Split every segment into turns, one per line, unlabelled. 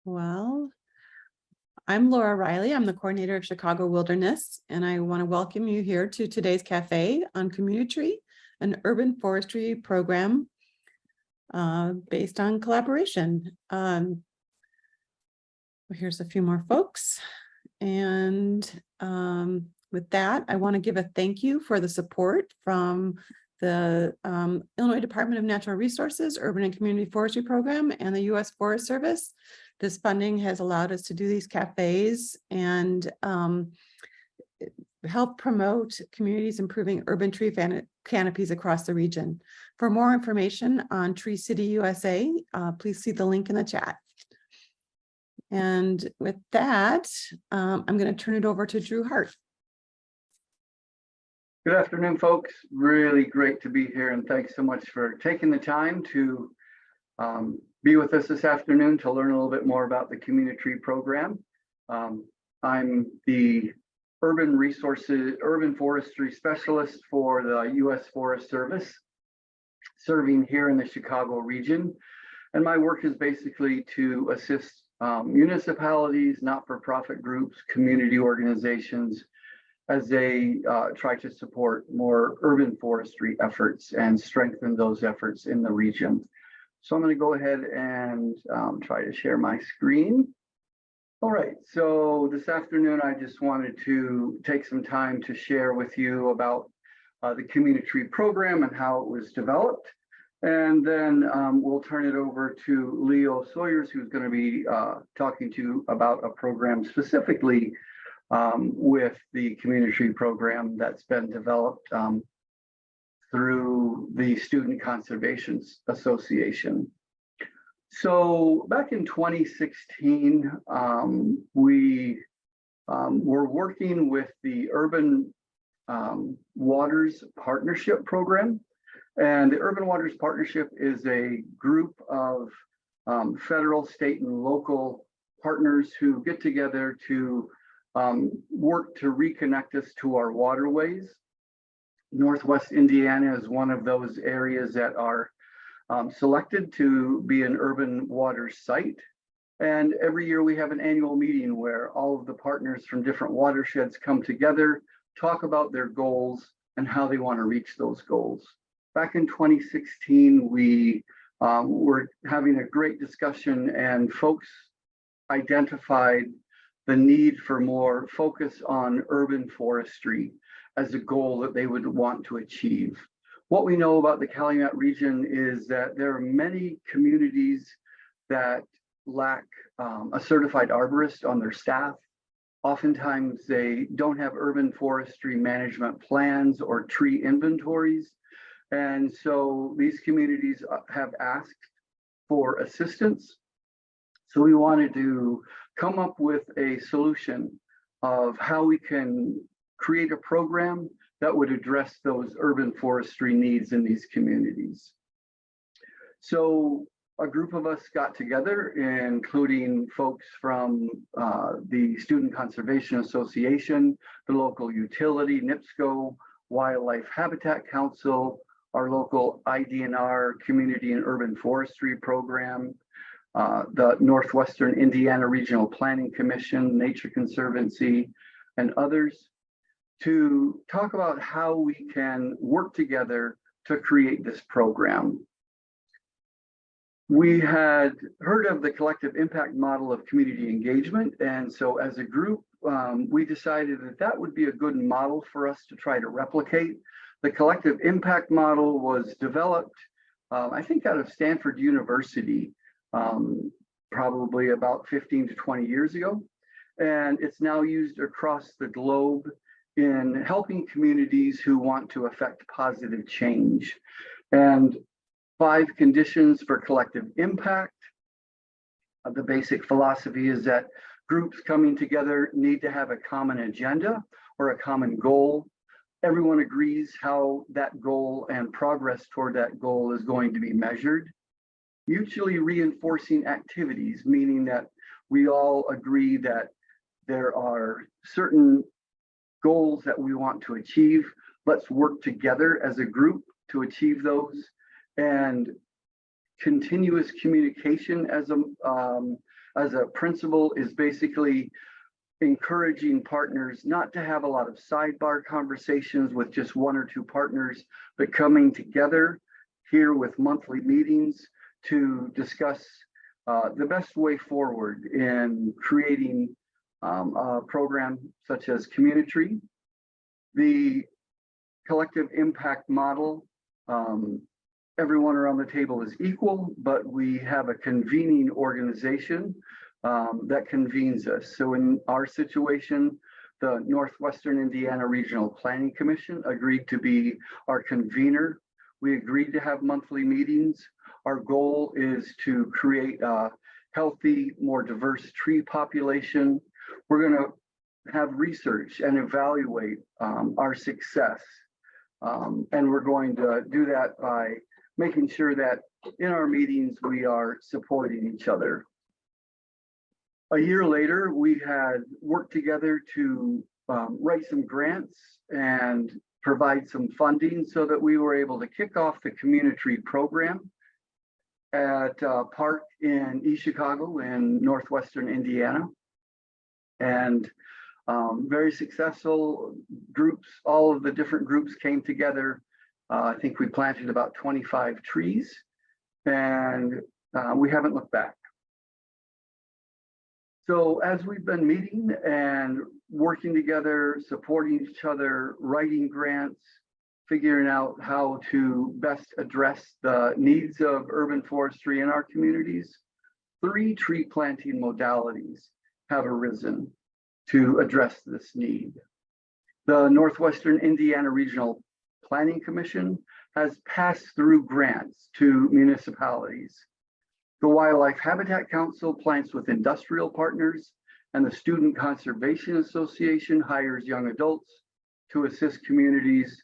Well, I'm Laura Riley. I'm the coordinator of Chicago Wilderness, and I want to welcome you here to today's Cafe on CommuniTree, an urban forestry program based on collaboration. Here's a few more folks. And with that, I want to give a thank you for the support from the Illinois Department of Natural Resources, Urban and Community Forestry Program, and the U.S. Forest Service. This funding has allowed us to do these cafes and help promote communities improving urban tree canopies across the region. For more information on Tree City USA, please see the link in the chat. And with that, I'm going to turn it over to Drew Hart.
Good afternoon, folks. Really great to be here, and thanks so much for taking the time to be with us this afternoon to learn a little bit more about the CommuniTree program. I'm the urban forestry specialist for the U.S. Forest Service, serving here in the Chicago region. And my work is basically to assist municipalities, not-for-profit groups, community organizations, as they try to support more urban forestry efforts and strengthen those efforts in the region. So I'm going to go ahead and try to share my screen. All right, so this afternoon, I just wanted to take some time to share with you about the CommuniTree program and how it was developed. And then we'll turn it over to Leo Sawyers, who's going to be talking to you about a program specifically with the CommuniTree program that's been developed through the Student Conservation Association. So back in 2016, we were working with the Urban Waters Partnership Program. And the Urban Waters Partnership is a group of federal, state, and local partners who get together to work to reconnect us to our waterways. Northwest Indiana is one of those areas that are selected to be an urban water site. And every year we have an annual meeting where all of the partners from different watersheds come together, talk about their goals and how they want to reach those goals. Back in 2016, we were having a great discussion, and folks identified the need for more focus on urban forestry as a goal that they would want to achieve. What we know about the Calumet region is that there are many communities that lack a certified arborist on their staff. Oftentimes they don't have urban forestry management plans or tree inventories. And so these communities have asked for assistance. So we wanted to come up with a solution of how we can create a program that would address those urban forestry needs in these communities. So a group of us got together, including folks from the Student Conservation Association, the local utility, NIPSCO, Wildlife Habitat Council, our local IDNR Community and Urban Forestry Program, the Northwestern Indiana Regional Planning Commission, Nature Conservancy, and others, to talk about how we can work together to create this program. We had heard of the collective impact model of community engagement, and so as a group, we decided that that would be a good model for us to try to replicate. The collective impact model was developed, I think, out of Stanford University, probably about 15 to 20 years ago. And it's now used across the globe in helping communities who want to affect positive change. And 5 conditions for collective impact. The basic philosophy is that groups coming together need to have a common agenda or a common goal. Everyone agrees how that goal and progress toward that goal is going to be measured. Mutually reinforcing activities, meaning that we all agree that there are certain goals that we want to achieve. Let's work together as a group to achieve those. And continuous communication as a as a principle is basically encouraging partners not to have a lot of sidebar conversations with just one or two partners, but coming together here with monthly meetings to discuss the best way forward in creating a program such as CommuniTree. The collective impact model, everyone around the table is equal, but we have a convening organization that convenes us. So in our situation, the Northwestern Indiana Regional Planning Commission agreed to be our convener. We agreed to have monthly meetings. Our goal is to create a healthy, more diverse tree population. We're going to have research and evaluate our success. And we're going to do that by making sure that in our meetings, we are supporting each other. A year later, we had worked together to write some grants and provide some funding so that we were able to kick off the CommuniTree program at a park in East Chicago in Northwestern Indiana. And very successful groups, all of the different groups came together. I think we planted about 25 trees, and we haven't looked back. So as we've been meeting and working together, supporting each other, writing grants, figuring out how to best address the needs of urban forestry in our communities, 3 tree planting modalities have arisen to address this need. The Northwestern Indiana Regional Planning Commission has passed through grants to municipalities. The Wildlife Habitat Council plants with industrial partners, and the Student Conservation Association hires young adults to assist communities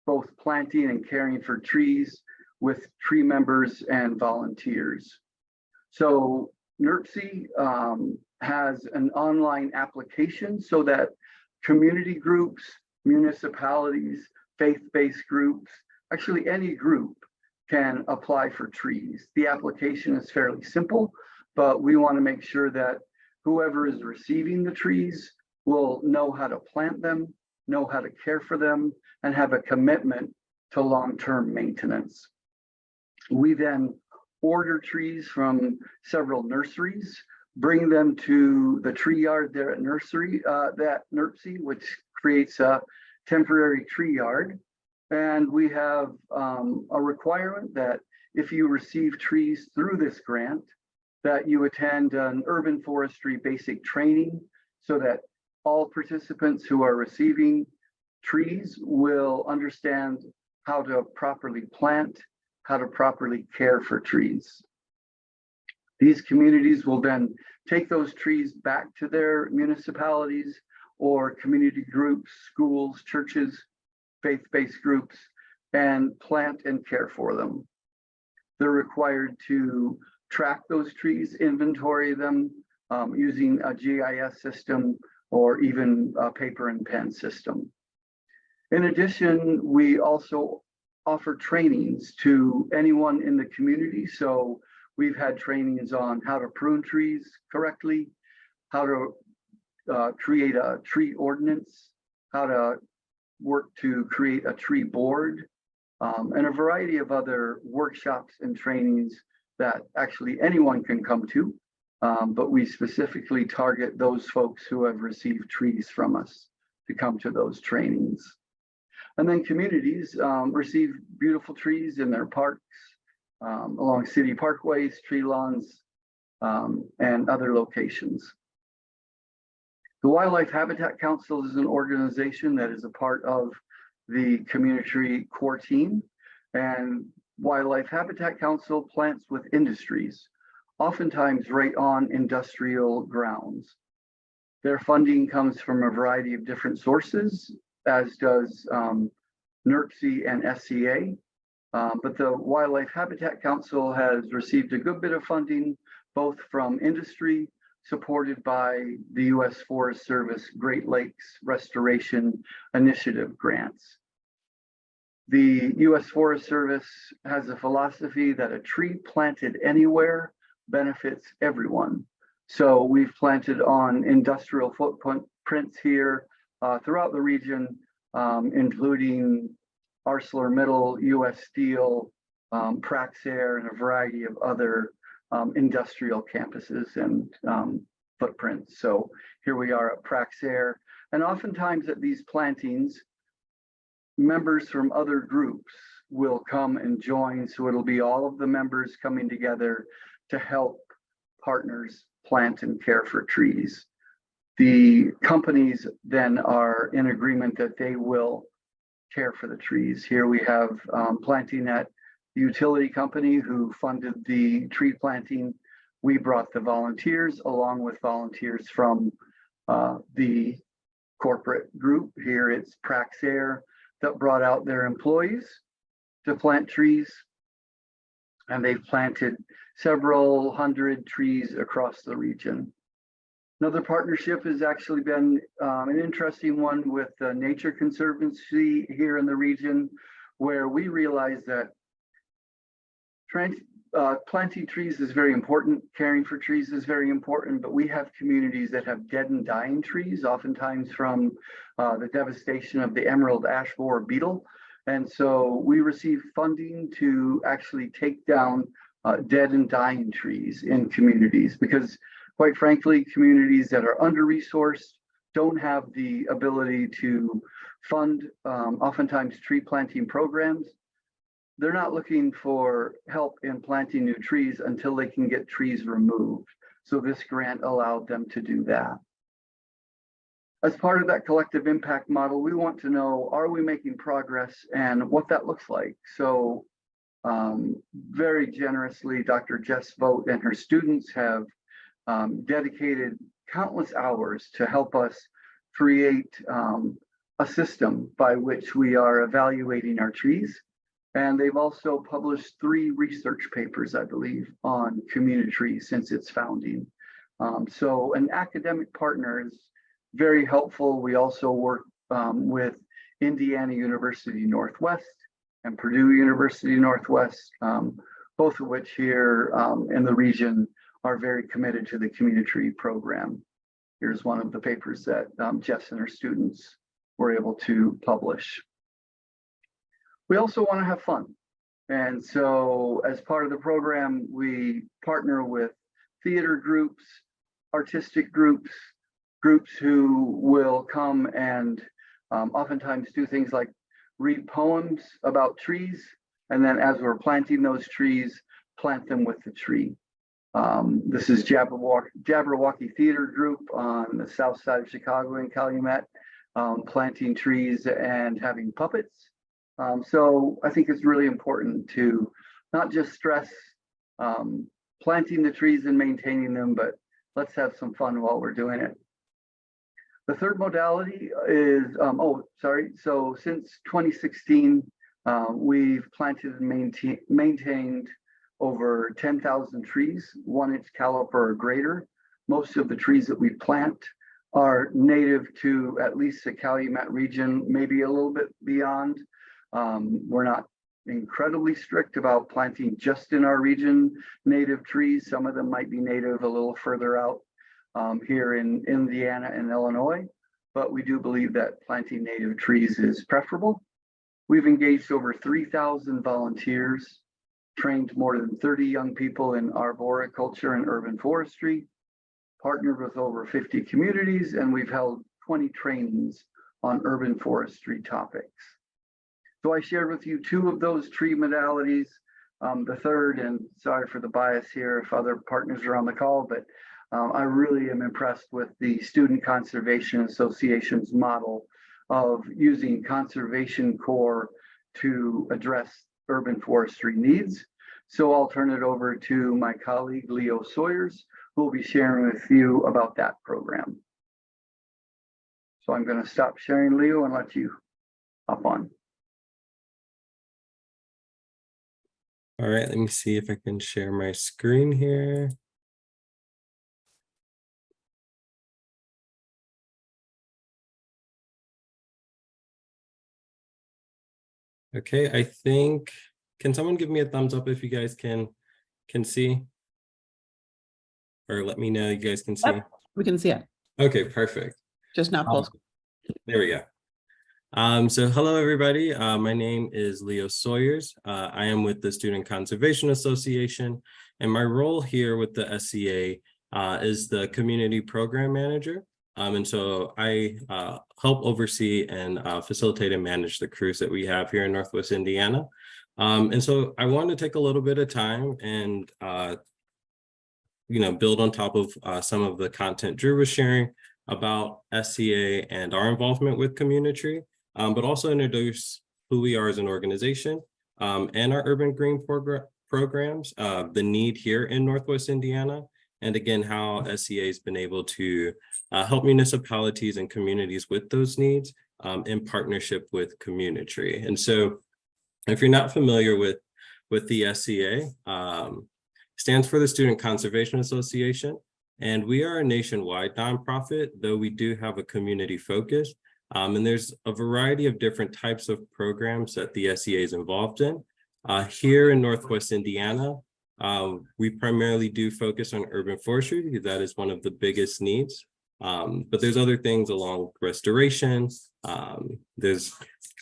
both planting and caring for trees with tree members and volunteers. So NERC has an online application so that community groups, municipalities, faith-based groups, actually any group can apply for trees. The application is fairly simple, but we want to make sure that whoever is receiving the trees will know how to plant them, know how to care for them, and have a commitment to long-term maintenance. We then order trees from several nurseries, bring them to the tree yard there at NERC, which creates a temporary tree yard. And we have a requirement that if you receive trees through this grant, that you attend an urban forestry basic training so that all participants who are receiving trees will understand how to properly plant, how to properly care for trees. These communities will then take those trees back to their municipalities or community groups, schools, churches, faith-based groups, and plant and care for them. They're required to track those trees, inventory them using a GIS system or even a paper and pen system. In addition, we also offer trainings to anyone in the community. So we've had trainings on how to prune trees correctly, how to create a tree ordinance, how to work to create a tree board, and a variety of other workshops and trainings that actually anyone can come to, but we specifically target those folks who have received trees from us to come to those trainings. And then communities receive beautiful trees in their parks, along city parkways, tree lawns, and other locations. The Wildlife Habitat Council is an organization that is a part of the CommuniTree core team, and Wildlife Habitat Council plants with industries, oftentimes right on industrial grounds. Their funding comes from a variety of different sources, as does NERC and SCA, but the Wildlife Habitat Council has received a good bit of funding, both from industry, supported by the U.S. Forest Service Great Lakes Restoration Initiative grants. The U.S. Forest Service has a philosophy that a tree planted anywhere benefits everyone. So we've planted on industrial footprints here throughout the region, including ArcelorMittal, US Steel, Praxair, and a variety of other industrial campuses and footprints. So here we are at Praxair, and oftentimes at these plantings, members from other groups will come and join. So it'll be all of the members coming together to help partners plant and care for trees. The companies then are in agreement that they will care for the trees. Here we have planting at the utility company who funded the tree planting. We brought the volunteers along with volunteers from the corporate group. Here it's Praxair that brought out their employees to plant trees. And they've planted several hundred trees across the region. Another partnership has actually been an interesting one with the Nature Conservancy here in the region, where we realize that planting trees is very important, caring for trees is very important, but we have communities that have dead and dying trees, oftentimes from the devastation of the emerald ash borer beetle. And so we receive funding to actually take down dead and dying trees in communities, because quite frankly, communities that are under-resourced don't have the ability to fund oftentimes tree planting programs. They're not looking for help in planting new trees until they can get trees removed. So this grant allowed them to do that. As part of that collective impact model, we want to know, are we making progress and what that looks like? So very generously, Dr. Jess Vogt and her students have dedicated countless hours to help us create a system by which we are evaluating our trees. And they've also published 3 research papers, I believe, on CommuniTree since its founding. So an academic partner is very helpful. We also work with Indiana University Northwest and Purdue University Northwest, both of which here in the region are very committed to the CommuniTree program. Here's one of the papers that Jess and her students were able to publish. We also want to have fun. And so as part of the program, we partner with theater groups, artistic groups, groups who will come and oftentimes do things like read poems about trees. And then as we're planting those trees, plant them with the tree. This is Jabberwocky Theater Group on the south side of Chicago in Calumet, planting trees and having puppets. So I think it's really important to not just stress planting the trees and maintaining them, but let's have some fun while we're doing it. The third modality is, so since 2016, we've planted and maintained over 10,000 trees, 1-inch caliper or greater. Most of the trees that we plant are native to at least the Calumet region, maybe a little bit beyond. We're not incredibly strict about planting just in our region native trees. Some of them might be native a little further out here in Indiana and Illinois, but we do believe that planting native trees is preferable. We've engaged over 3,000 volunteers, trained more than 30 young people in arboriculture and urban forestry, partnered with over 50 communities, and we've held 20 trainings on urban forestry topics. So I shared with you 2 of those tree modalities. The third, and sorry for the bias here if other partners are on the call, but I really am impressed with the Student Conservation Association's model of using Conservation Corps to address urban forestry needs. So I'll turn it over to my colleague, Leo Sawyers, who will be sharing with you about that program. So I'm going to stop sharing, Leo, and let you hop on.
All right, let me see if I can share my screen here. Okay, I think, can someone give me a thumbs up if you guys can see? or let me know you guys can see.
Yep, we can see it,
Okay, perfect.
just not full. screen.
There we go. So hello, everybody. My name is Leo Sawyers. I am with the Student Conservation Association, and my role here with the SCA is the Community Program Manager. And so I help oversee and facilitate and manage the crews that we have here in Northwest Indiana. And so I wanted to take a little bit of time and build on top of some of the content Drew was sharing about SCA and our involvement with CommuniTree, but also introduce who we are as an organization and our urban green programs, the need here in Northwest Indiana, and again, how SCA has been able to help municipalities and communities with those needs in partnership with CommuniTree. And so if you're not familiar with the SCA, stands for the Student Conservation Association, and we are a nationwide nonprofit, though we do have a community focus. And there's a variety of different types of programs that the SCA is involved in. Here in Northwest Indiana, we primarily do focus on urban forestry because that is one of the biggest needs. But there's other things along restoration. There's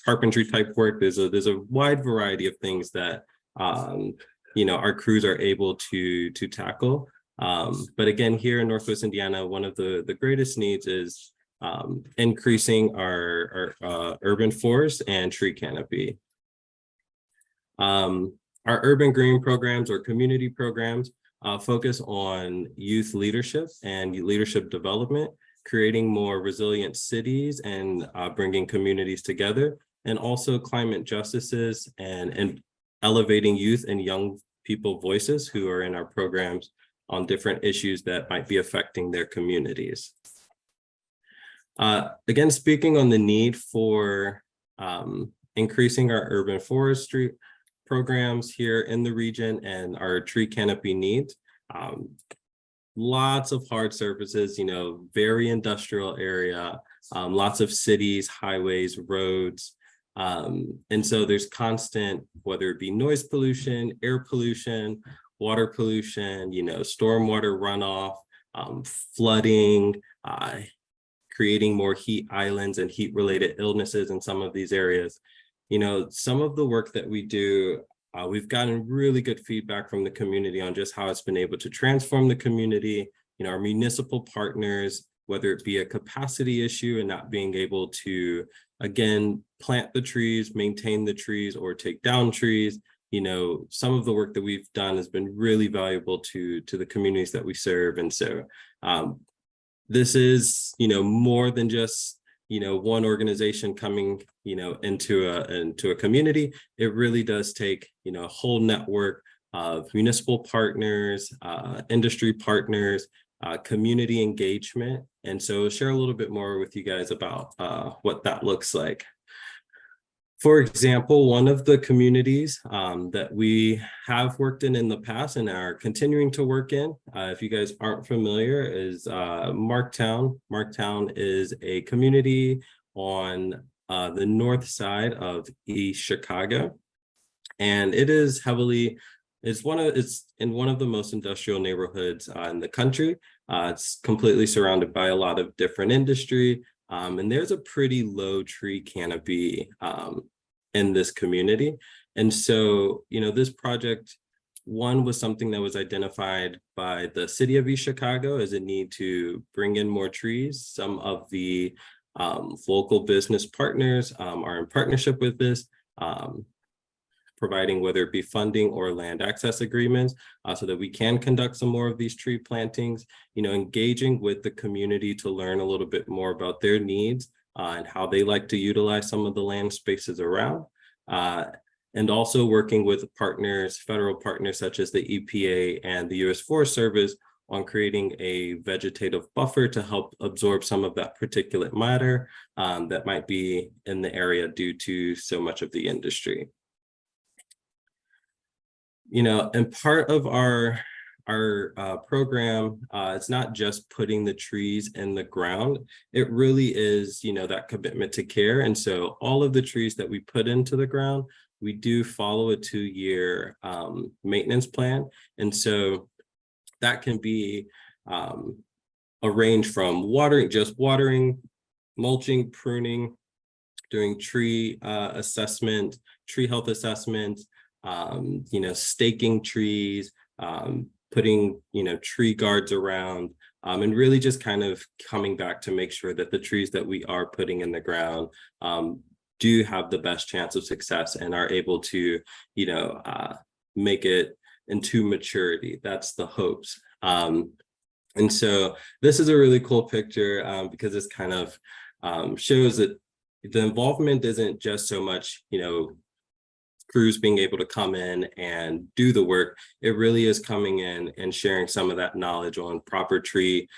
carpentry type work. There's a wide variety of things that our crews are able to tackle. But again, here in Northwest Indiana, one of the greatest needs is increasing our urban forest and tree canopy. Our urban green programs or community programs focus on youth leadership and leadership development, creating more resilient cities and bringing communities together, and also climate justices and elevating youth and young people voices who are in our programs on different issues that might be affecting their communities. Again, speaking on the need for increasing our urban forestry programs here in the region and our tree canopy needs. Lots of hard surfaces, very industrial area, lots of cities, highways, roads. And so there's constant, whether it be noise pollution, air pollution, water pollution, stormwater runoff, flooding, creating more heat islands and heat related illnesses in some of these areas. Some of the work that we do, we've gotten really good feedback from the community on just how it's been able to transform the community, our municipal partners, whether it be a capacity issue and not being able to, again, plant the trees, maintain the trees, or take down trees. Some of the work that we've done has been really valuable to the communities that we serve. And so this is, more than just, one organization coming, into a community. It really does take, a whole network of municipal partners, industry partners, community engagement. And so share a little bit more with you guys about what that looks like. For example, one of the communities that we have worked in the past and are continuing to work in, if you guys aren't familiar, is Marktown. Marktown is a community on the north side of East Chicago. And it is it's in one of the most industrial neighborhoods in the country. It's completely surrounded by a lot of different industry. And there's a pretty low tree canopy in this community. And so, this project, one, was something that was identified by the city of East Chicago as a need to bring in more trees. Some of the local business partners are in partnership with this, providing whether it be funding or land access agreements so that we can conduct some more of these tree plantings, engaging with the community to learn a little bit more about their needs and how they like to utilize some of the land spaces around. And also working with partners, federal partners such as the EPA and the U.S. Forest Service on creating a vegetative buffer to help absorb some of that particulate matter that might be in the area due to so much of the industry. And part of our program, it's not just putting the trees in the ground. It really is, that commitment to care. And so all of the trees that we put into the ground, we do follow a 2-year maintenance plan. And so that can be a range from watering, mulching, pruning, doing tree assessment, tree health assessment, staking trees, putting, tree guards around, and really just kind of coming back to make sure that the trees that we are putting in the ground do have the best chance of success and are able to, make it into maturity. That's the hopes. And so this is a really cool picture because this kind of shows that the involvement isn't just so much, crews being able to come in and do the work. It really is coming in and sharing some of that knowledge on proper tree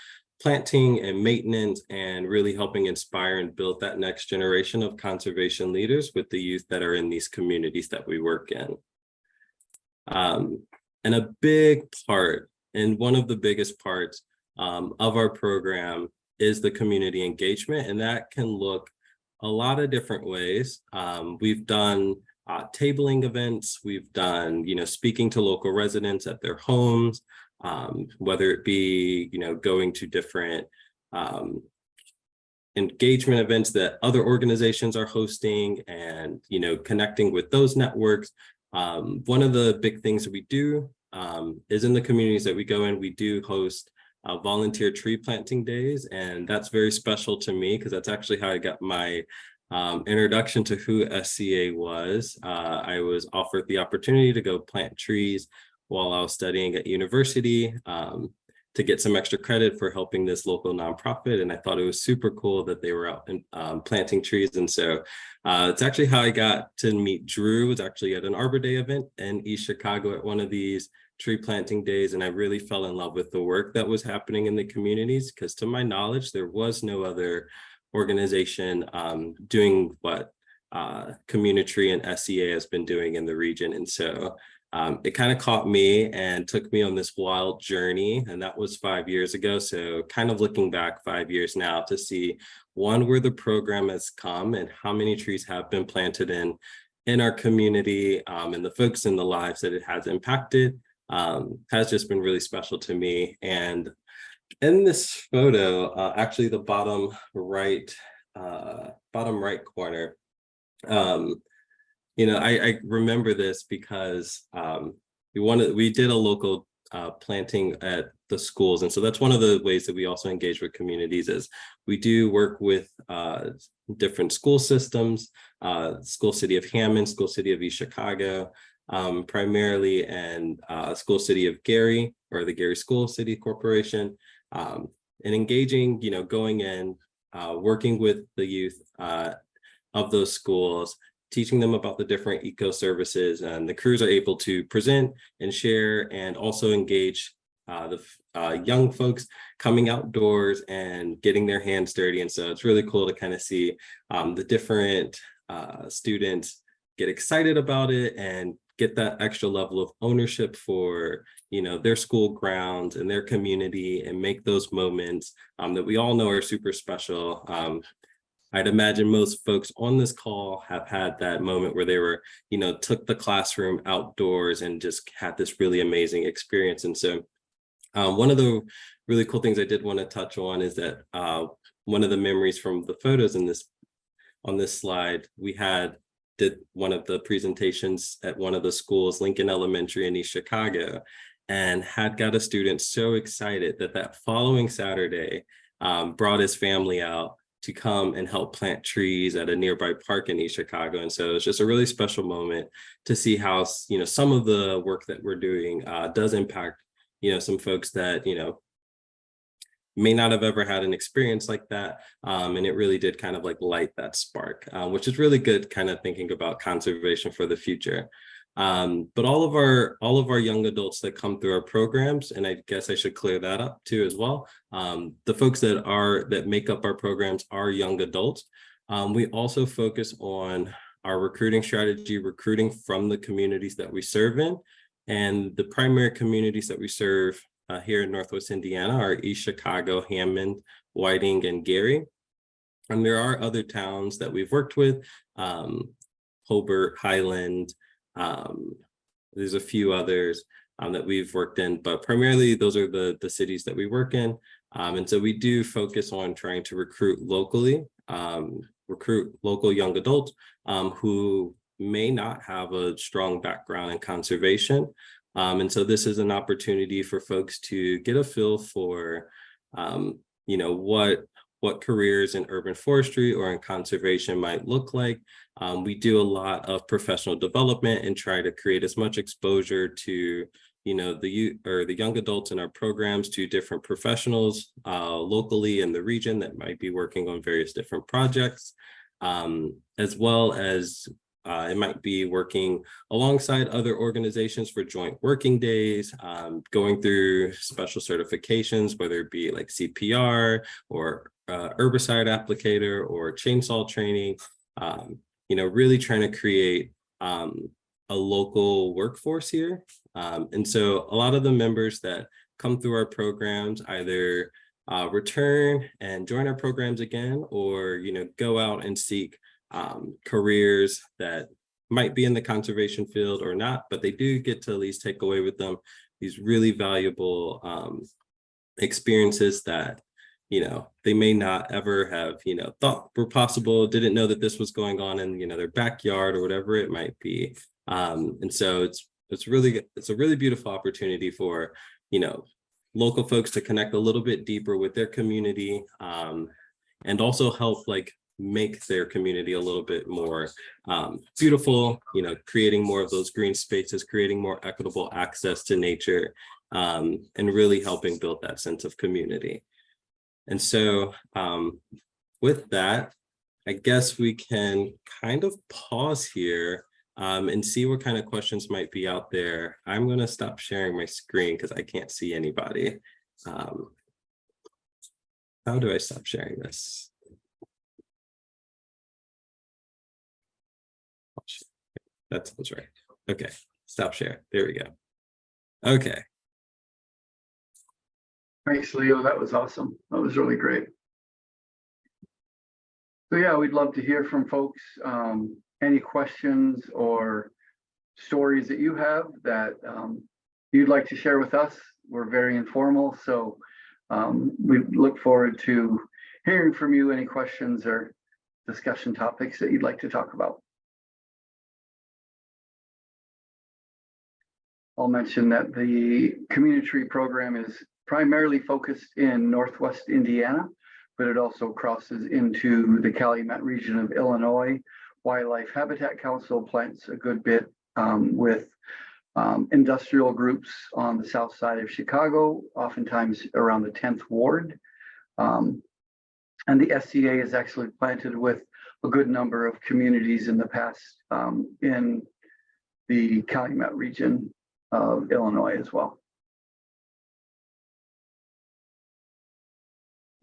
planting and maintenance, and really helping inspire and build that next generation of conservation leaders with the youth that are in these communities that we work in. And a big part, and one of the biggest parts of our program, is the community engagement, and that can look a lot of different ways. We've done tabling events, we've done, speaking to local residents at their homes, whether it be, going to different engagement events that other organizations are hosting and, connecting with those networks. One of the big things that we do is in the communities that we go in, we do host volunteer tree planting days. And that's very special to me because that's actually how I got my introduction to who SCA was. I was offered the opportunity to go plant trees while I was studying at university to get some extra credit for helping this local nonprofit. And I thought it was super cool that they were out and planting trees. And so it's actually how I got to meet Drew. It was actually at an Arbor Day event in East Chicago at one of these tree planting days. And I really fell in love with the work that was happening in the communities, because to my knowledge, there was no other organization doing what CommuniTree and SCA has been doing in the region. And so it kind of caught me and took me on this wild journey, and that was 5 years ago. So kind of looking back 5 years now to see, one, where the program has come and how many trees have been planted in our community, and the folks and the lives that it has impacted has just been really special to me. And in this photo, actually the bottom right corner, I remember this because we did a local planting at the schools. And so that's one of the ways that we also engage with communities, is we do work with different school systems, School City of Hammond, School City of East Chicago, primarily, and School City of Gary, or the Gary School City Corporation, and engaging, going in, working with the youth of those schools, teaching them about the different eco services, and the crews are able to present and share and also engage the young folks coming outdoors and getting their hands dirty. And so it's really cool to kind of see the different students get excited about it and get that extra level of ownership for, their school grounds and their community, and make those moments that we all know are super special. I'd imagine most folks on this call have had that moment where they were, took the classroom outdoors and just had this really amazing experience. And so one of the really cool things I did want to touch on is that one of the memories from the photos on this slide, we did one of the presentations at one of the schools, Lincoln Elementary in East Chicago, and had got a student so excited that following Saturday brought his family out to come and help plant trees at a nearby park in East Chicago. And so it's just a really special moment to see how, some of the work that we're doing does impact, some folks that, may not have ever had an experience like that. And it really did kind of like light that spark, which is really good, kind of thinking about conservation for the future. But all of our young adults that come through our programs, and I guess I should clear that up too as well. The folks that make up our programs are young adults. We also focus on our recruiting strategy, recruiting from the communities that we serve in. And the primary communities that we serve here in Northwest Indiana are East Chicago, Hammond, Whiting, and Gary. And there are other towns that we've worked with, Hobart, Highland, there's a few others. that we've worked in, but primarily those are the cities that we work in. And so we do focus on trying to recruit locally, recruit local young adults who may not have a strong background in conservation. And so this is an opportunity for folks to get a feel for, you know, what careers in urban forestry or in conservation might look like. We do a lot of professional development and try to create as much exposure to, you know, the young adults in our programs to different professionals locally in the region that might be working on various different projects, as well as it might be working alongside other organizations for joint working days, going through special certifications, whether it be like CPR or herbicide applicator or chainsaw training, you know, really trying to create a local workforce here. And so a lot of the members that come through our programs either return and join our programs again, or, you know, go out and seek careers that might be in the conservation field or not, but they do get to at least take away with them these really valuable experiences that, you know, they may not ever have, you know, thought were possible, didn't know that this was going on in, you know, their backyard or whatever it might be. And so it's a really beautiful opportunity for, you know, local folks to connect a little bit deeper with their community, and also help like make their community a little bit more beautiful, you know, creating more of those green spaces, creating more equitable access to nature, and really helping build that sense of community. And so with that, I guess we can kind of pause here and see what kind of questions might be out there. I'm going to stop sharing my screen because I can't see anybody. How do I stop sharing this? That sounds right. Okay, stop share. There we go. Okay.
Thanks, Leo. That was awesome. That was really great. So yeah, we'd love to hear from folks. Any questions or stories that you have that you'd like to share with us. We're very informal, so we look forward to hearing from you. Any questions or discussion topics that you'd like to talk about. I'll mention that the CommuniTree program is primarily focused in Northwest Indiana, but it also crosses into the Calumet region of Illinois. Wildlife Habitat Council plants a good bit with industrial groups on the south side of Chicago, oftentimes around the 10th Ward. And the SCA is actually planted with a good number of communities in the past in the Calumet region of Illinois as well.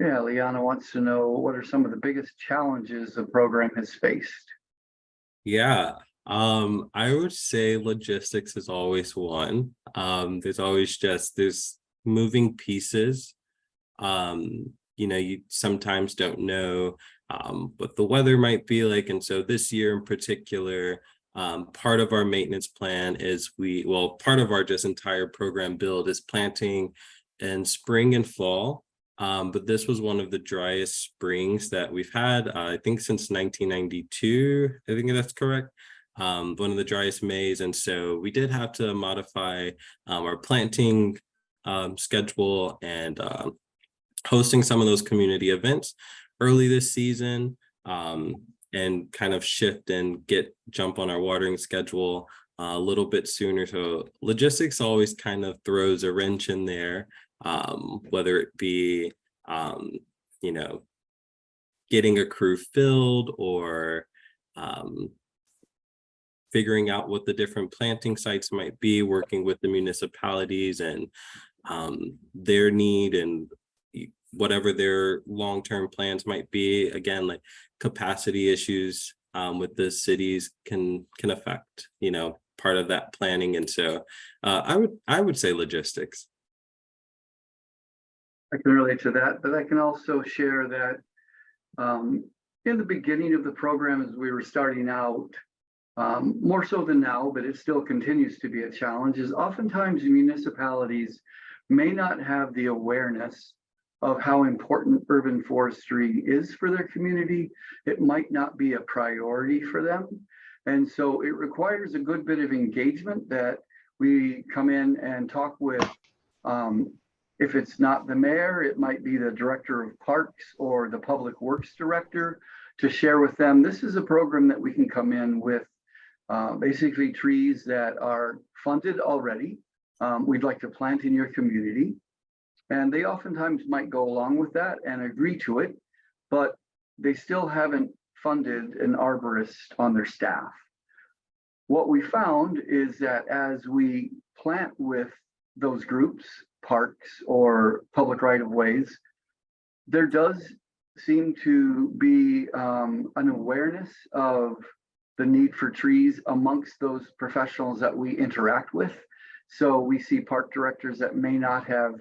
Yeah, Liana wants to know what are some of the biggest challenges the program has faced?
Yeah, I would say logistics is always one. There's moving pieces. You know, you sometimes don't know what the weather might be like. And so this year in particular, part of our maintenance plan is part of our just entire program build is planting in spring and fall. But this was one of the driest springs that we've had, I think since 1992, I think that's correct. One of the driest Mays. And so we did have to modify our planting schedule and hosting some of those community events early this season, and kind of shift and jump on our watering schedule a little bit sooner. So logistics always kind of throws a wrench in there, whether it be, you know, getting a crew filled or figuring out what the different planting sites might be, working with the municipalities and their need and whatever their long-term plans might be. Again, like capacity issues with the cities can affect, you know, part of that planning. And so I would say logistics.
I can relate to that, but I can also share that in the beginning of the program, as we were starting out, more so than now, but it still continues to be a challenge, is oftentimes municipalities may not have the awareness of how important urban forestry is for their community. It might not be a priority for them. And so it requires a good bit of engagement that we come in and talk with, if it's not the mayor, it might be the director of parks or the public works director, to share with them, this is a program that we can come in with basically trees that are funded already. We'd like to plant in your community. And they oftentimes might go along with that and agree to it, but they still haven't funded an arborist on their staff. What we found is that as we plant with those groups, parks or public right-of-ways, there does seem to be an awareness of the need for trees amongst those professionals that we interact with. So we see park directors that may not have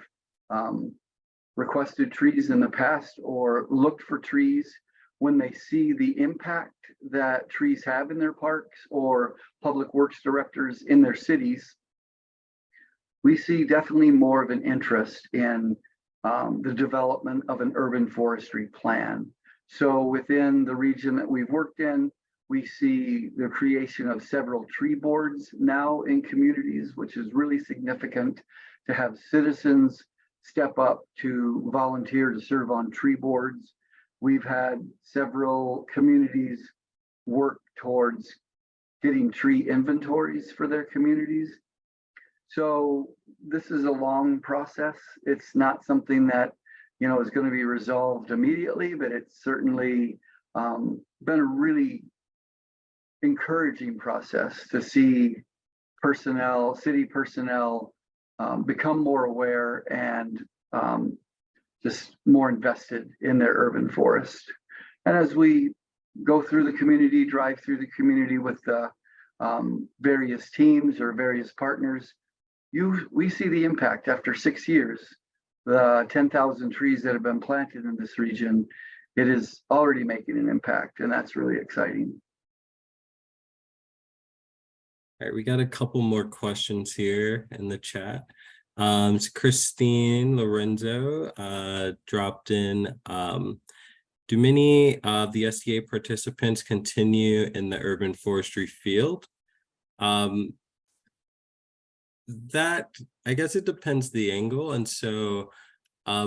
requested trees in the past or looked for trees. When they see the impact that trees have in their parks, or public works directors in their cities, we see definitely more of an interest in the development of an urban forestry plan. So within the region that we've worked in, we see the creation of several tree boards now in communities, which is really significant to have citizens step up to volunteer to serve on tree boards. We've had several communities work towards getting tree inventories for their communities. So this is a long process. It's not something that, you know, is going to be resolved immediately, but it's certainly been a really encouraging process to see personnel, city personnel, become more aware and just more invested in their urban forest. And as we go through the community, drive through the community with the various teams or various partners, we see the impact after 6 years. The 10,000 trees that have been planted in this region, it is already making an impact, and that's really exciting.
All right, we got a couple more questions here in the chat. So Christine Lorenzo dropped in. Do many of the SDA participants continue in the urban forestry field? That, I guess it depends the angle. And so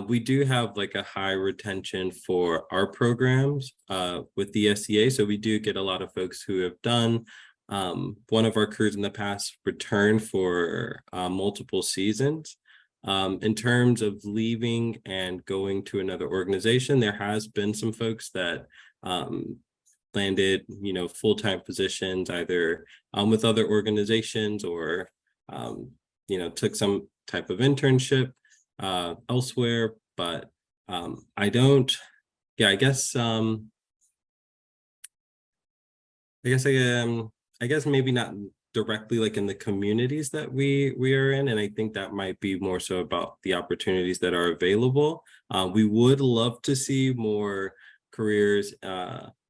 we do have like a high retention for our programs with the SDA. So we do get a lot of folks who have done one of our crews in the past return for multiple seasons. In terms of leaving and going to another organization, there has been some folks that landed, you know, full-time positions either with other organizations or, you know, took some type of internship elsewhere. But I don't, yeah, I guess maybe not directly like in the communities that we are in. And I think that might be more so about the opportunities that are available. We would love to see more careers,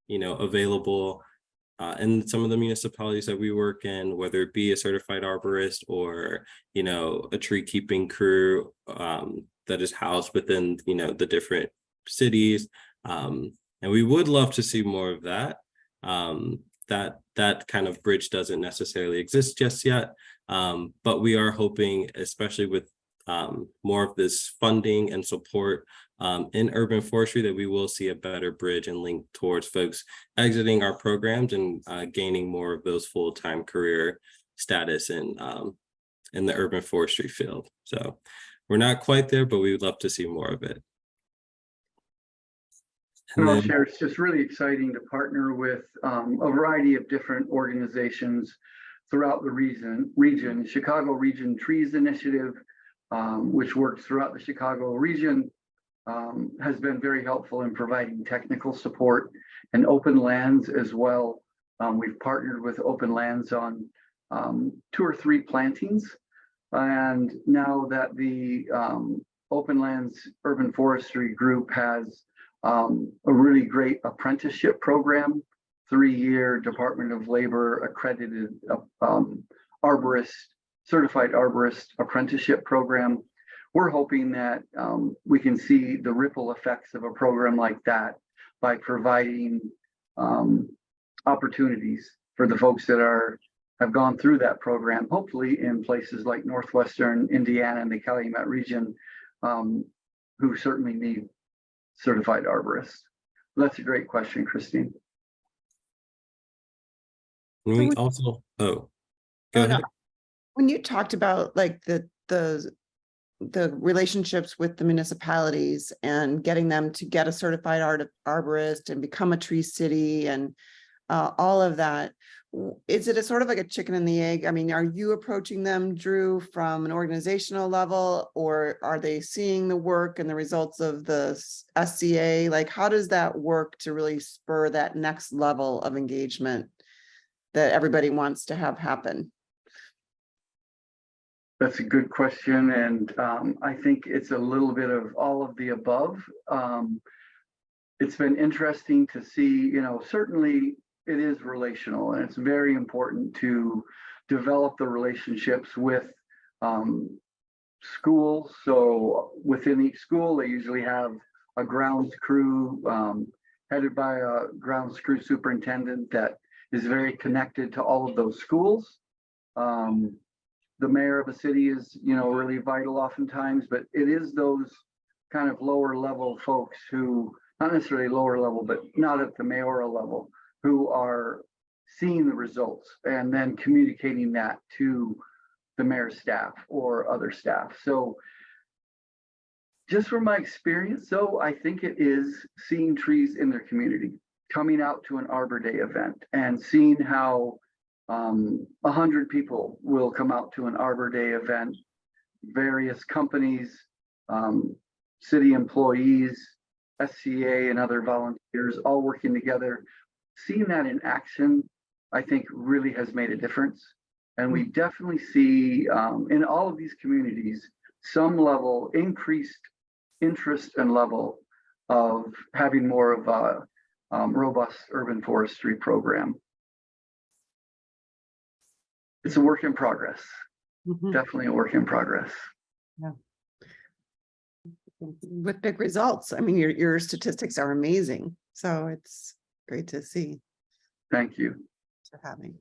you know, available in some of the municipalities that we work in, whether it be a certified arborist or, you know, a tree keeping crew that is housed within, you know, the different cities. And we would love to see more of that. That kind of bridge doesn't necessarily exist just yet, but we are hoping, especially with more of this funding and support in urban forestry, that we will see a better bridge and link towards folks exiting our programs and gaining more of those full-time career status in the urban forestry field. So we're not quite there, but we would love to see more of it.
And I'll share, it's just really exciting to partner with a variety of different organizations throughout the region. Chicago Region Trees Initiative, which works throughout the Chicago region, has been very helpful in providing technical support, and Open Lands as well. We've partnered with Open Lands on 2 or 3 plantings. And now that the Open Lands Urban Forestry Group has a really great apprenticeship program 3-year Department of Labor accredited arborist, certified arborist apprenticeship program. We're hoping that we can see the ripple effects of a program like that by providing opportunities for the folks that have gone through that program, hopefully in places like Northwestern Indiana and the Calumet region, who certainly need certified arborists. That's a great question, Christine.
We also, go ahead.
When you talked about like the relationships with the municipalities and getting them to get a certified arborist and become a tree city and all of that, is it a sort of like a chicken and the egg? I mean, are you approaching them, Drew, from an organizational level, or are they seeing the work and the results of the SCA? Like, how does that work to really spur that next level of engagement that everybody wants to have happen?
That's a good question. And I think it's a little bit of all of the above. It's been interesting to see, certainly it is relational, and it's very important to develop the relationships with schools. So within each school, they usually have a grounds crew headed by a grounds crew superintendent that is very connected to all of those schools. The mayor of a city is, really vital oftentimes, but it is those kind of lower level folks who, not necessarily lower level, but not at the mayoral level, who are seeing the results and then communicating that to the mayor's staff or other staff. So just from my experience, though, I think it is seeing trees in their community, coming out to an Arbor Day event and seeing how 100 people will come out to an Arbor Day event, various companies, city employees, SCA and other volunteers all working together. Seeing that in action, I think really has made a difference. And we definitely see in all of these communities, some level increased interest and level of having more of a robust urban forestry program. It's a work in progress. Definitely a work in progress.
Yeah. With big results. I mean, your statistics are amazing. So it's great to see.
Thank you.
For having.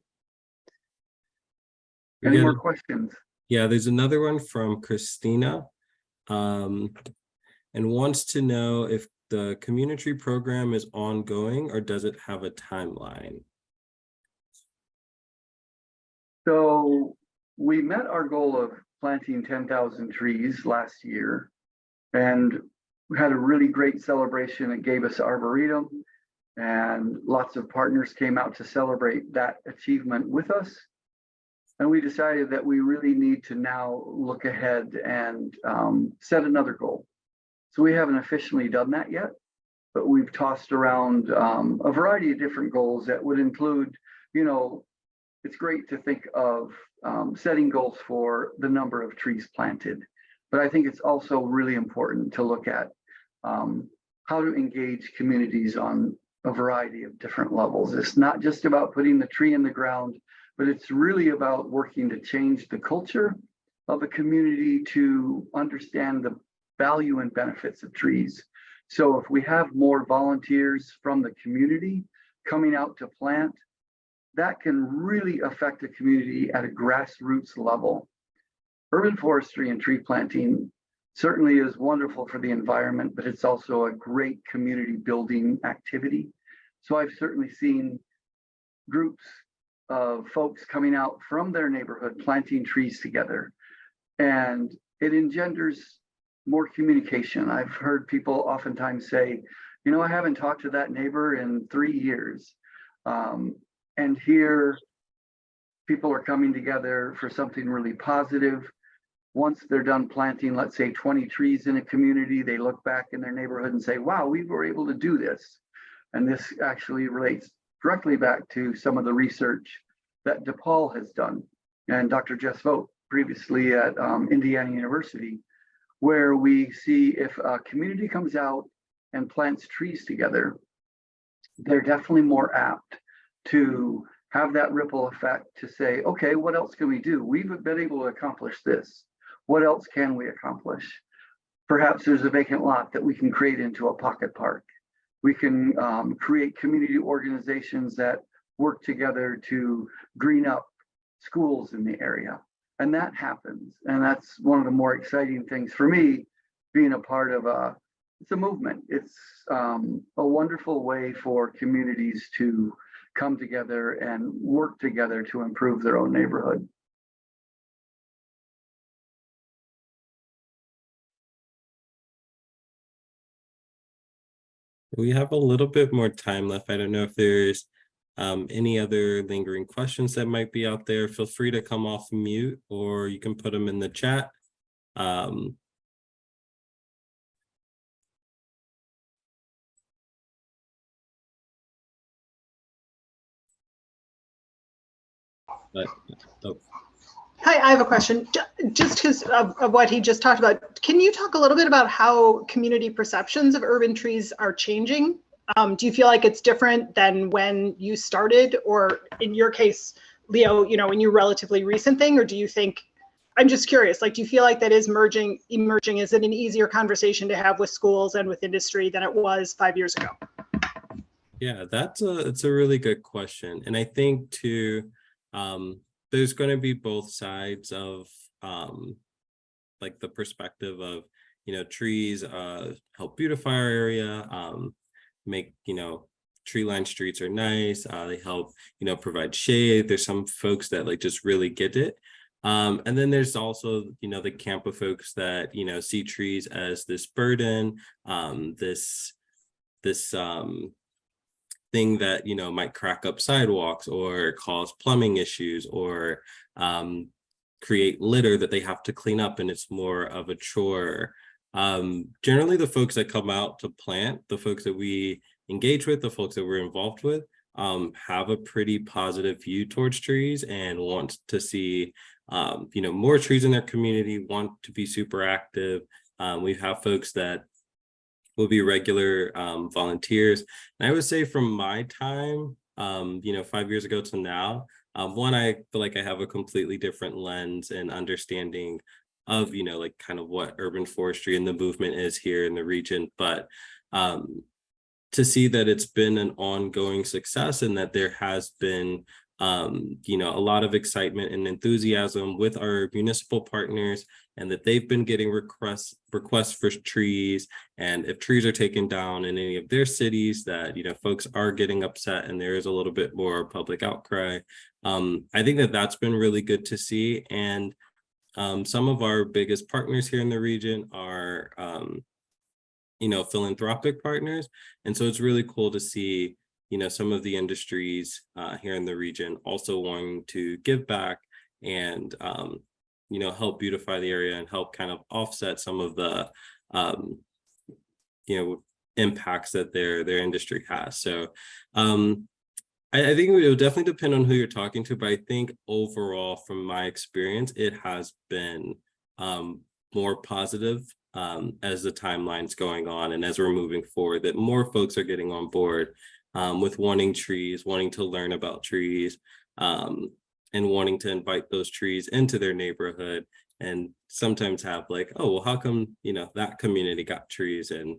Any more questions?
Yeah, there's another one from Christina, and wants to know if the CommuniTree program is ongoing or does it have a timeline?
So we met our goal of planting 10,000 trees last year, and we had a really great celebration. It gave us Arboretum, and lots of partners came out to celebrate that achievement with us. And we decided that we really need to now look ahead and set another goal. So we haven't officially done that yet, but we've tossed around a variety of different goals that would include, it's great to think of setting goals for the number of trees planted, but I think it's also really important to look at how to engage communities on a variety of different levels. It's not just about putting the tree in the ground, but it's really about working to change the culture of a community to understand the value and benefits of trees. So if we have more volunteers from the community coming out to plant, that can really affect a community at a grassroots level. Urban forestry and tree planting certainly is wonderful for the environment, but it's also a great community building activity. So I've certainly seen groups of folks coming out from their neighborhood planting trees together, and it engenders more communication. I've heard people oftentimes say, I haven't talked to that neighbor in 3 years. And here people are coming together for something really positive. Once they're done planting, let's say 20 trees in a community, they look back in their neighborhood and say, wow, we were able to do this. And this actually relates directly back to some of the research that DePaul has done and Dr. Jess Vogt previously at Indiana University, where we see if a community comes out and plants trees together, they're definitely more apt to have that ripple effect to say, okay, what else can we do? We've been able to accomplish this. What else can we accomplish? Perhaps there's a vacant lot that we can create into a pocket park. We can create community organizations that work together to green up schools in the area. And that happens. And that's one of the more exciting things for me, being a part of it's a movement. It's a wonderful way for communities to come together and work together to improve their own neighborhood.
We have a little bit more time left. I don't know if there's any other lingering questions that might be out there. Feel free to come off mute, or you can put them in the chat.
Hi, I have a question. Just because of what he just talked about, can you talk a little bit about how community perceptions of urban trees are changing? Do you feel like it's different than when you started, or in your case, Leo, you know, when you're relatively recent thing, or do you think, I'm just curious, like, do you feel like that is emerging? Is it an easier conversation to have with schools and with industry than it was 5 years ago?
Yeah, it's a really good question. And I think too, there's going to be both sides of like the perspective of, you know, trees help beautify our area, make, you know, tree-lined streets are nice. They help, you know, provide shade. There's some folks that like just really get it. And then there's also, you know, the camp of folks that, you know, see trees as this burden, this thing that, you know, might crack up sidewalks or cause plumbing issues or create litter that they have to clean up, and it's more of a chore. Generally, the folks that come out to plant, the folks that we engage with, the folks that we're involved with, have a pretty positive view towards trees and want to see, you know, more trees in their community, want to be super active. We have folks that will be regular volunteers. And I would say from my time, you know, 5 years ago to now, one, I feel like I have a completely different lens and understanding of, you know, like kind of what urban forestry and the movement is here in the region. But to see that it's been an ongoing success and that there has been, you know, a lot of excitement and enthusiasm with our municipal partners, and that they've been getting requests for trees. And if trees are taken down in any of their cities, that, you know, folks are getting upset and there is a little bit more public outcry. I think that that's been really good to see. And some of our biggest partners here in the region are, you know, philanthropic partners. And so it's really cool to see, you know, some of the industries here in the region also wanting to give back and, you know, help beautify the area and help kind of offset some of the, you know, impacts that their industry has. So I think it will definitely depend on who you're talking to, but I think overall, from my experience, it has been more positive as the timeline's going on and as we're moving forward, that more folks are getting on board with wanting trees, wanting to learn about trees, and wanting to invite those trees into their neighborhood, and sometimes have like, oh, well, how come, you know, that community got trees and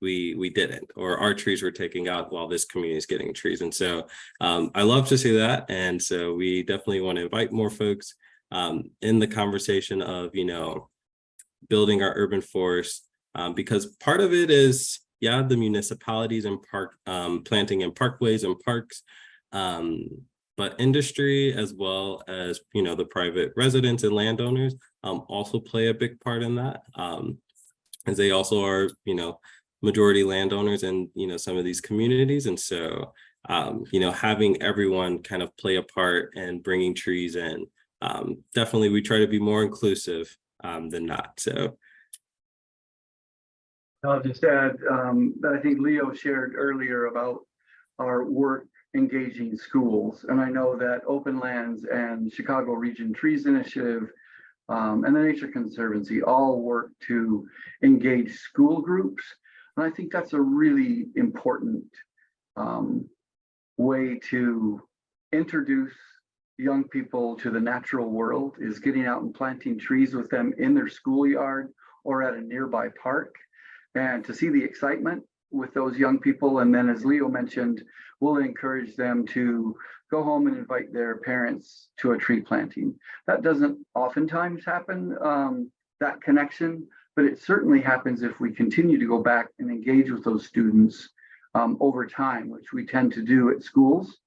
we didn't, or our trees were taken out while this community is getting trees. And so I love to see that. And so we definitely want to invite more folks in the conversation of, you know, building our urban forest, because part of it is, yeah, the municipalities and park planting in parkways and parks, but industry as well as, you know, the private residents and landowners also play a big part in that, as they also are, you know, majority landowners in, you know, some of these communities. And so, you know, having everyone kind of play a part and bringing trees in, definitely we try to be more inclusive than not. So
I'll just add that I think Leo shared earlier about our work engaging schools. And I know that Open Lands and Chicago Region Trees Initiative and the Nature Conservancy all work to engage school groups. And I think that's a really important way to introduce young people to the natural world is getting out and planting trees with them in their schoolyard or at a nearby park, and to see the excitement with those young people. And then, as Leo mentioned, we'll encourage them to go home and invite their parents to a tree planting. That doesn't oftentimes happen, that connection, but it certainly happens if we continue to go back and engage with those students over time, which we tend to do at schools.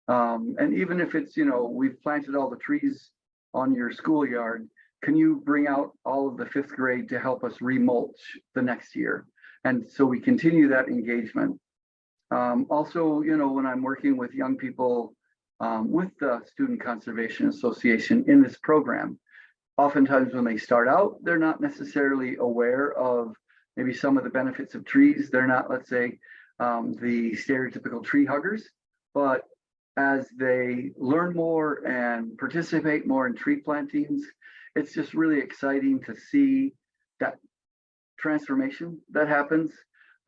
And even if it's, we've planted all the trees on your schoolyard, can you bring out all of the 5th grade to help us remulch the next year? And so we continue that engagement. Also, when I'm working with young people with the Student Conservation Association in this program, oftentimes when they start out, they're not necessarily aware of maybe some of the benefits of trees. They're not, let's say, the stereotypical tree huggers, but as they learn more and participate more in tree plantings, it's just really exciting to see that transformation that happens.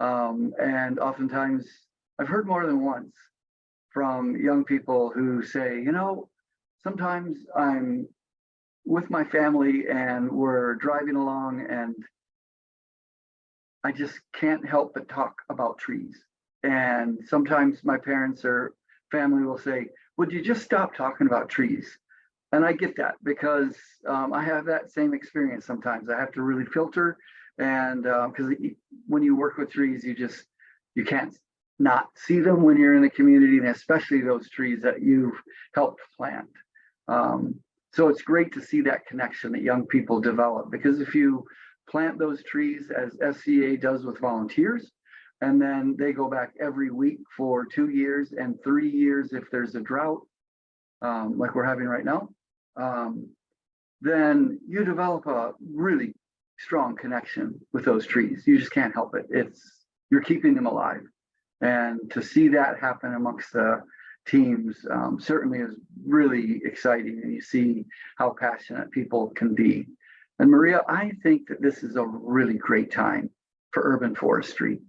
And oftentimes, I've heard more than once from young people who say, sometimes I'm with my family and we're driving along and I just can't help but talk about trees. And sometimes my parents or family will say, would you just stop talking about trees? And I get that because I have that same experience sometimes. I have to really filter, and because when you work with trees, you can't not see them when you're in the community, and especially those trees that you've helped plant. So it's great to see that connection that young people develop, because if you plant those trees as SCA does with volunteers, and then they go back every week for 2 years and 3 years if there's a drought, like we're having right now, then you develop a really strong connection with those trees. You just can't help it. You're keeping them alive. And to see that happen amongst the teams certainly is really exciting, and you see how passionate people can be. And Maria, I think that this is a really great time for urban forestry.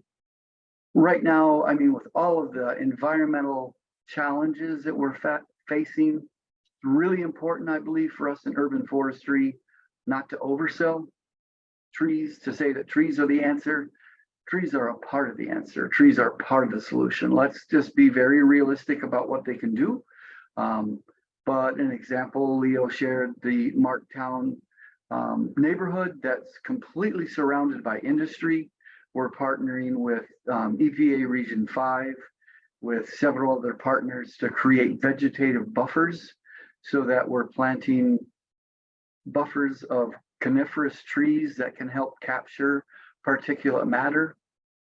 Right now, with all of the environmental challenges that we're facing, it's really important, I believe, for us in urban forestry not to oversell trees, to say that trees are the answer. Trees are a part of the answer. Trees are part of the solution. Let's just be very realistic about what they can do. But an example, Leo shared the Marktown neighborhood that's completely surrounded by industry. We're partnering with EPA Region 5 with several other partners to create vegetative buffers, so that we're planting buffers of coniferous trees that can help capture particulate matter.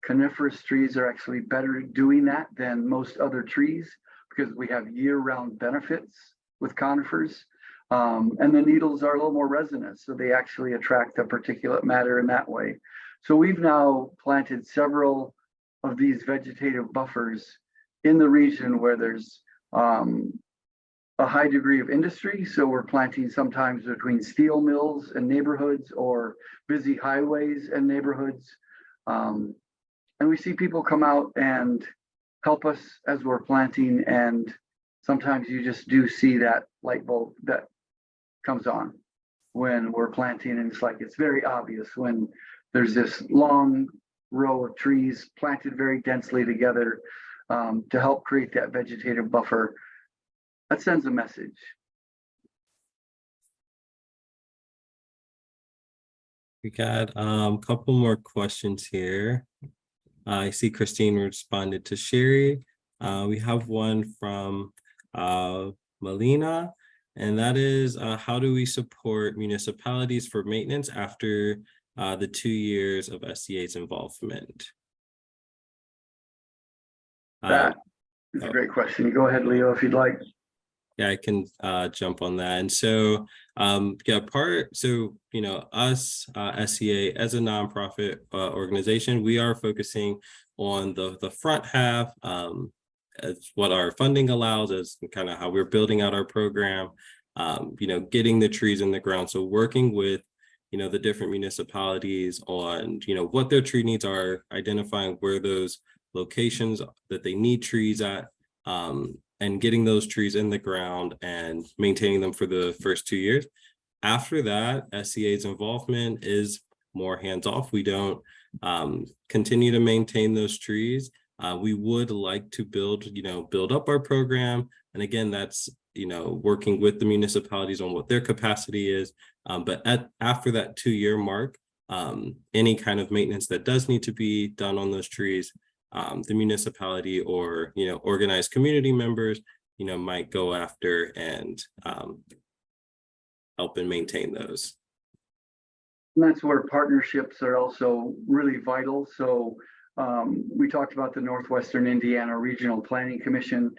Coniferous trees are actually better at doing that than most other trees because we have year-round benefits with conifers. And the needles are a little more resonant, so they actually attract the particulate matter in that way. So we've now planted several of these vegetative buffers in the region where there's a high degree of industry. So we're planting sometimes between steel mills and neighborhoods, or busy highways and neighborhoods. And we see people come out and help us as we're planting. And sometimes you just do see that light bulb that comes on when we're planting. And it's very obvious when there's this long row of trees planted very densely together to help create that vegetative buffer. That sends a message.
We got a couple more questions here. I see Christine responded to Sherry. We have one from Melina, and that is, how do we support municipalities for maintenance after the 2 years of SCA's involvement?
That is a great question. Go ahead, Leo, if you'd like.
Yeah, I can jump on that. And so, us, SCA, as a nonprofit organization, we are focusing on the front half, as what our funding allows us, and kind of how we're building out our program, getting the trees in the ground. So working with, the different municipalities on, what their tree needs are, identifying where those locations that they need trees at, and getting those trees in the ground and maintaining them for the first 2 years. After that, SCA's involvement is more hands-off. We don't continue to maintain those trees. We would like to build up our program. And again, that's, working with the municipalities on what their capacity is. But after that 2-year mark, any kind of maintenance that does need to be done on those trees, the municipality or, organized community members, might go after and help and maintain those.
And that's where partnerships are also really vital. So we talked about the Northwestern Indiana Regional Planning Commission.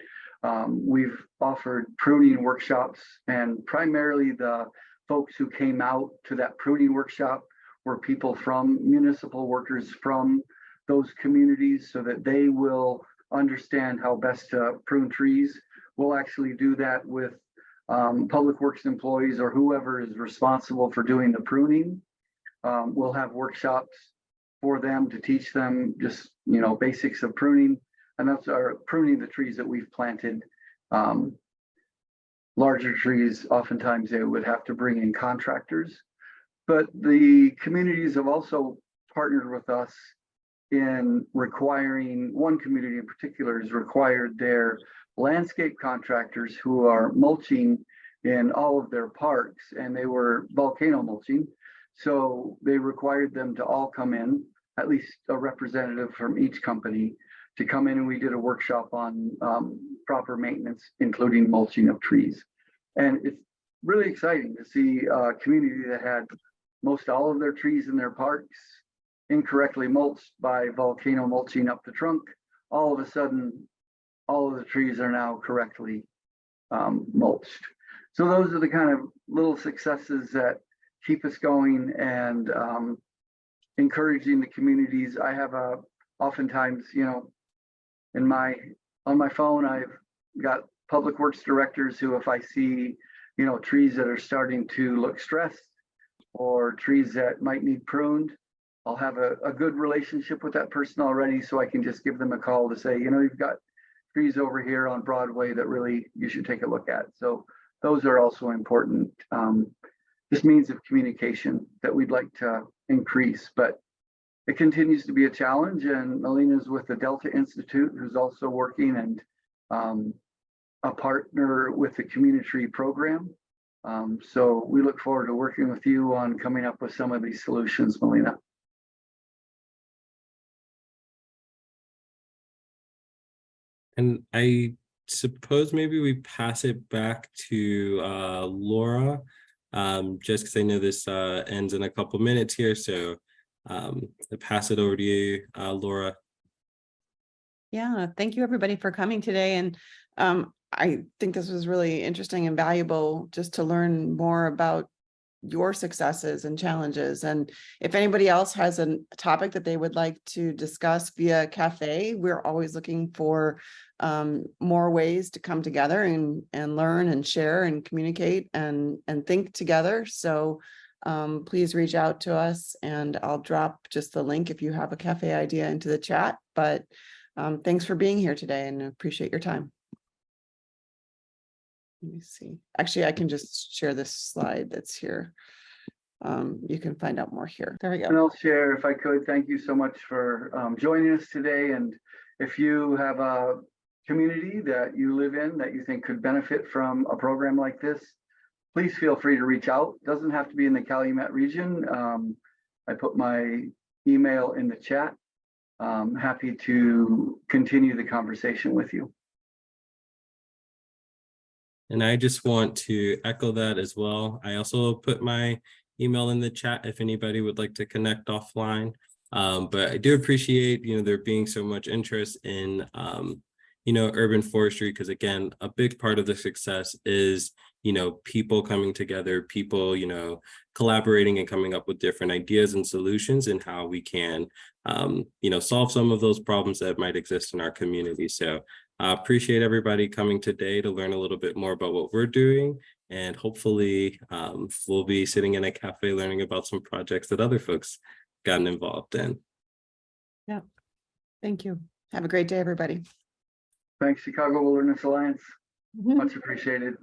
We've offered pruning workshops, and primarily the folks who came out to that pruning workshop were people from municipal workers from those communities, so that they will understand how best to prune trees. We'll actually do that with public works employees or whoever is responsible for doing the pruning. We'll have workshops for them to teach them just, basics of pruning, and that's our pruning the trees that we've planted. Larger trees, oftentimes they would have to bring in contractors, but the communities have also partnered with us in requiring, one community in particular has required their landscape contractors who are mulching in all of their parks, and they were volcano mulching. So they required them to all come in, at least a representative from each company, to come in, and we did a workshop on proper maintenance, including mulching of trees. And it's really exciting to see a community that had most all of their trees in their parks incorrectly mulched by volcano mulching up the trunk. All of a sudden, all of the trees are now correctly mulched. So those are the kind of little successes that keep us going and encouraging the communities. I have oftentimes, on my phone, I've got public works directors who, if I see, trees that are starting to look stressed or trees that might need pruned, I'll have a good relationship with that person already, so I can just give them a call to say, you've got trees over here on Broadway that really you should take a look at. So those are also important, just means of communication that we'd like to increase, but it continues to be a challenge. And Melina's with the Delta Institute, who's also working and a partner with the CommuniTree program. So we look forward to working with you on coming up with some of these solutions, Melina.
And I suppose maybe we pass it back to Laura, just because I know this ends in a couple minutes here. So I'll pass it over to you, Laura.
Yeah, thank you everybody for coming today. And I think this was really interesting and valuable just to learn more about your successes and challenges. And if anybody else has a topic that they would like to discuss via Café, we're always looking for more ways to come together and learn and share and communicate and think together. So please reach out to us, and I'll drop just the link if you have a Café idea into the chat. But thanks for being here today, and appreciate your time. Let me see. Actually, I can just share this slide that's here. You can find out more here. There we go.
And I'll share, if I could. Thank you so much for joining us today. And if you have a community that you live in that you think could benefit from a program like this, please feel free to reach out. It doesn't have to be in the Calumet region. I put my email in the chat. Happy to continue the conversation with you.
And I just want to echo that as well. I also put my email in the chat if anybody would like to connect offline. But I do appreciate, there being so much interest in, urban forestry, because again, a big part of the success is, people coming together, people, collaborating and coming up with different ideas and solutions and how we can, solve some of those problems that might exist in our community. So I appreciate everybody coming today to learn a little bit more about what we're doing. And hopefully we'll be sitting in a cafe learning about some projects that other folks gotten involved in.
Yeah. Thank you. Have a great day, everybody.
Thanks, Chicago Wilderness Alliance.
Mhm.
Much appreciated.